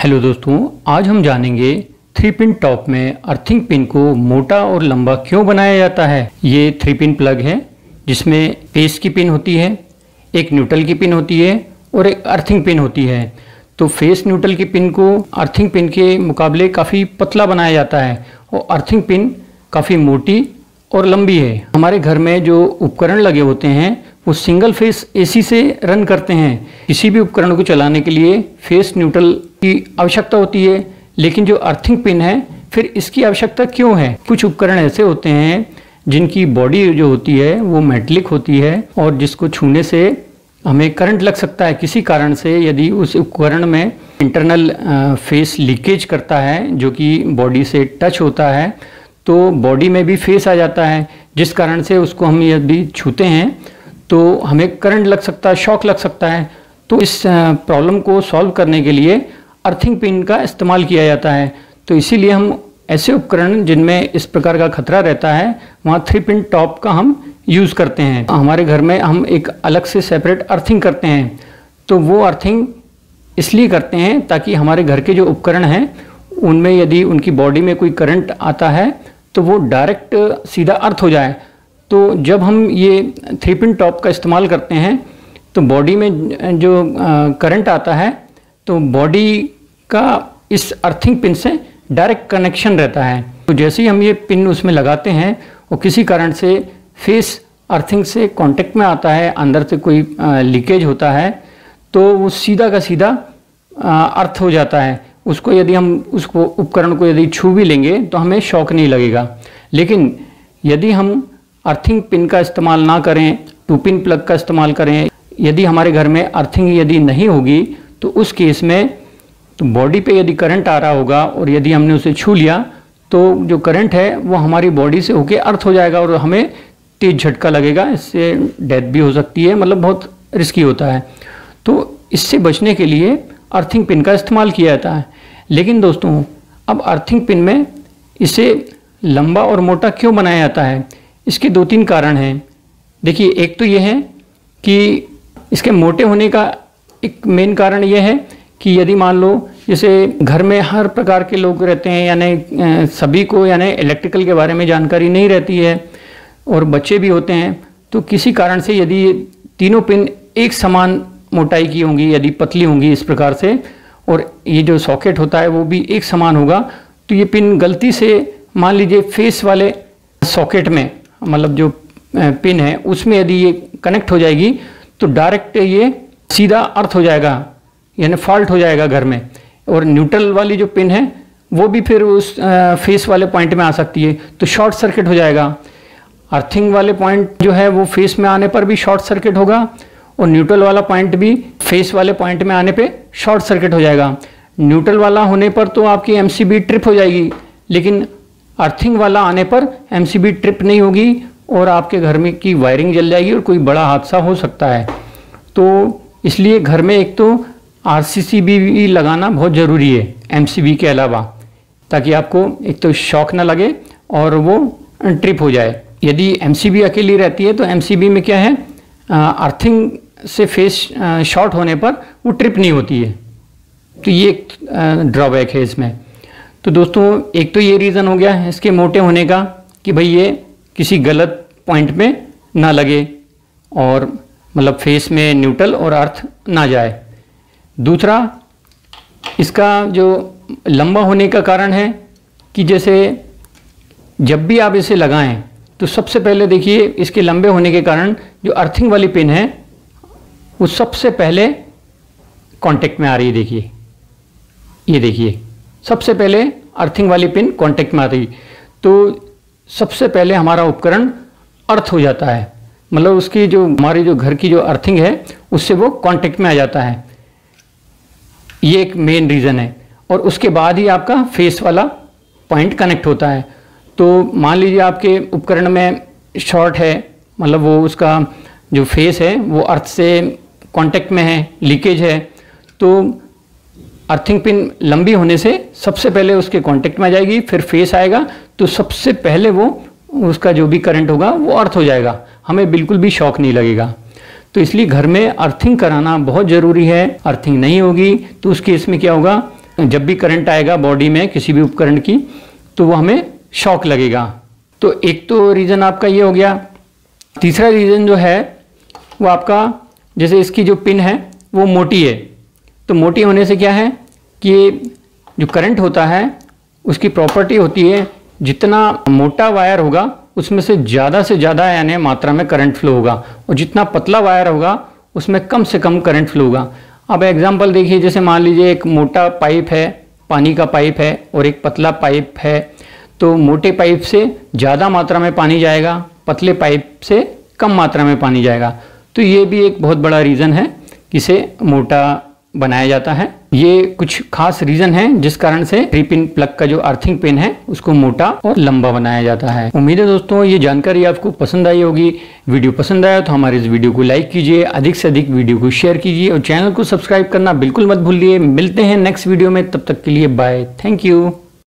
Hello दोस्तों, आज हम जानेंगे 3 पिन टॉप में अर्थिंग पिन को मोटा और लंबा क्यों बनाया जाता है। ये 3 पिन प्लग है जिसमें फेस की पिन होती है, एक न्यूट्रल की पिन होती है और एक अर्थिंग पिन होती है। तो फेस न्यूट्रल की पिन को अर्थिंग पिन के मुकाबले काफ़ी पतला बनाया जाता है और अर्थिंग पिन काफ़ी मोटी और लंबी है। हमारे घर में जो उपकरण लगे होते हैं वो सिंगल फेस एसी से रन करते हैं। किसी भी उपकरण को चलाने के लिए फेस न्यूट्रल की आवश्यकता होती है, लेकिन जो अर्थिंग पिन है फिर इसकी आवश्यकता क्यों है। कुछ उपकरण ऐसे होते हैं जिनकी बॉडी जो होती है वो मेटलिक होती है और जिसको छूने से हमें करंट लग सकता है। किसी कारण से यदि उस उपकरण में इंटरनल फेस लीकेज करता है जो कि बॉडी से टच होता है तो बॉडी में भी फेस आ जाता है, जिस कारण से उसको हम यदि छूते हैं तो हमें करंट लग सकता है, शॉक लग सकता है। तो इस प्रॉब्लम को सॉल्व करने के लिए अर्थिंग पिन का इस्तेमाल किया जाता है। तो इसीलिए हम ऐसे उपकरण जिनमें इस प्रकार का खतरा रहता है वहाँ 3 पिन टॉप का हम यूज़ करते हैं। हमारे घर में हम एक अलग से सेपरेट अर्थिंग करते हैं। तो वो अर्थिंग इसलिए करते हैं ताकि हमारे घर के जो उपकरण हैं उनमें यदि उनकी बॉडी में कोई करंट आता है तो वो डायरेक्ट सीधा अर्थ हो जाए। तो जब हम ये 3 पिन टॉप का इस्तेमाल करते हैं तो बॉडी में जो करंट आता है तो बॉडी का इस अर्थिंग पिन से डायरेक्ट कनेक्शन रहता है। तो जैसे ही हम ये पिन उसमें लगाते हैं और किसी कारण से फेस अर्थिंग से कांटेक्ट में आता है, अंदर से कोई लीकेज होता है तो वो सीधा का सीधा अर्थ हो जाता है। उसको यदि हम उसको उपकरण को यदि छू भी लेंगे तो हमें शॉक नहीं लगेगा। लेकिन यदि हम अर्थिंग पिन का इस्तेमाल ना करें, 2 पिन प्लग का इस्तेमाल करें, यदि हमारे घर में अर्थिंग यदि नहीं होगी तो उस केस में तो बॉडी पे यदि करंट आ रहा होगा और यदि हमने उसे छू लिया तो जो करंट है वो हमारी बॉडी से होके अर्थ हो जाएगा और हमें तेज झटका लगेगा, इससे डेथ भी हो सकती है, मतलब बहुत रिस्की होता है। तो इससे बचने के लिए अर्थिंग पिन का इस्तेमाल किया जाता है। लेकिन दोस्तों, अब अर्थिंग पिन में इसे लंबा और मोटा क्यों बनाया जाता है, इसके 2-3 कारण हैं। देखिए, एक तो ये है कि इसके मोटे होने का एक मेन कारण ये है कि यदि मान लो जैसे घर में हर प्रकार के लोग रहते हैं, यानी सभी को यानी इलेक्ट्रिकल के बारे में जानकारी नहीं रहती है और बच्चे भी होते हैं, तो किसी कारण से यदि ये तीनों पिन एक समान मोटाई की होंगी, यदि पतली होंगी इस प्रकार से, और ये जो सॉकेट होता है वो भी एक समान होगा, तो ये पिन गलती से मान लीजिए फेस वाले सॉकेट में, मतलब जो पिन है उसमें यदि ये कनेक्ट हो जाएगी तो डायरेक्ट ये सीधा अर्थ हो जाएगा, यानी फॉल्ट हो जाएगा घर में। और न्यूट्रल वाली जो पिन है वो भी फिर उस फेस वाले पॉइंट में आ सकती है तो शॉर्ट सर्किट हो जाएगा। अर्थिंग वाले पॉइंट जो है वो फेस में आने पर भी शॉर्ट सर्किट होगा और न्यूट्रल वाला पॉइंट भी फेस वाले पॉइंट में आने पे शॉर्ट सर्किट हो जाएगा। न्यूट्रल वाला होने पर तो आपकी एमसीबी ट्रिप हो जाएगी, लेकिन अर्थिंग वाला आने पर एमसीबी ट्रिप नहीं होगी और आपके घर में की वायरिंग जल जाएगी और कोई बड़ा हादसा हो सकता है। तो इसलिए घर में एक तो आरसीसीबी भी लगाना बहुत ज़रूरी है एमसीबी के अलावा, ताकि आपको एक तो शॉक ना लगे और वो ट्रिप हो जाए। यदि एमसीबी अकेली रहती है तो एमसीबी में क्या है, अर्थिंग से फेस शॉर्ट होने पर वो ट्रिप नहीं होती है। तो ये एक ड्रॉबैक है इसमें। तो दोस्तों, एक तो ये रीज़न हो गया इसके मोटे होने का कि भाई ये किसी गलत पॉइंट में ना लगे और मतलब फेस में न्यूट्रल और अर्थ ना जाए। दूसरा, इसका जो लंबा होने का कारण है कि जैसे जब भी आप इसे लगाएं तो सबसे पहले देखिए इसके लंबे होने के कारण जो अर्थिंग वाली पिन है वो सबसे पहले कांटेक्ट में आ रही है। देखिए, ये देखिए सबसे पहले अर्थिंग वाली पिन कांटेक्ट में आ रही, तो सबसे पहले हमारा उपकरण अर्थ हो जाता है, मतलब उसकी जो हमारी जो घर की जो अर्थिंग है उससे वो कांटेक्ट में आ जाता है। ये एक मेन रीज़न है। और उसके बाद ही आपका फेस वाला पॉइंट कनेक्ट होता है। तो मान लीजिए आपके उपकरण में शॉर्ट है, मतलब वो उसका जो फेस है वो अर्थ से कांटेक्ट में है, लीकेज है, तो अर्थिंग पिन लंबी होने से सबसे पहले उसके कांटेक्ट में आ जाएगी, फिर फेस आएगा तो सबसे पहले वो उसका जो भी करंट होगा वो अर्थ हो जाएगा, हमें बिल्कुल भी शॉक नहीं लगेगा। तो इसलिए घर में अर्थिंग कराना बहुत ज़रूरी है। अर्थिंग नहीं होगी तो उस केस में क्या होगा, जब भी करंट आएगा बॉडी में किसी भी उपकरण की तो वो हमें शॉक लगेगा। तो एक तो रीज़न आपका ये हो गया। तीसरा रीज़न जो है वो आपका, जैसे इसकी जो पिन है वो मोटी है, तो मोटी होने से क्या है कि जो करंट होता है उसकी प्रॉपर्टी होती है जितना मोटा वायर होगा उसमें से ज़्यादा यानी मात्रा में करंट फ्लो होगा, और जितना पतला वायर होगा उसमें कम से कम करंट फ्लो होगा। अब एग्जांपल देखिए, जैसे मान लीजिए एक मोटा पाइप है, पानी का पाइप है, और एक पतला पाइप है, तो मोटे पाइप से ज़्यादा मात्रा में पानी जाएगा, पतले पाइप से कम मात्रा में पानी जाएगा। तो ये भी एक बहुत बड़ा रीज़न है कि इसे मोटा बनाया जाता है। ये कुछ खास रीज़न है जिस कारण से 3 पिन प्लग का जो अर्थिंग पिन है उसको मोटा और लंबा बनाया जाता है। उम्मीद है दोस्तों ये जानकारी आपको पसंद आई होगी। वीडियो पसंद आया तो हमारे इस वीडियो को लाइक कीजिए, अधिक से अधिक वीडियो को शेयर कीजिए और चैनल को सब्सक्राइब करना बिल्कुल मत भूलिए। मिलते हैं नेक्स्ट वीडियो में, तब तक के लिए बाय, थैंक यू।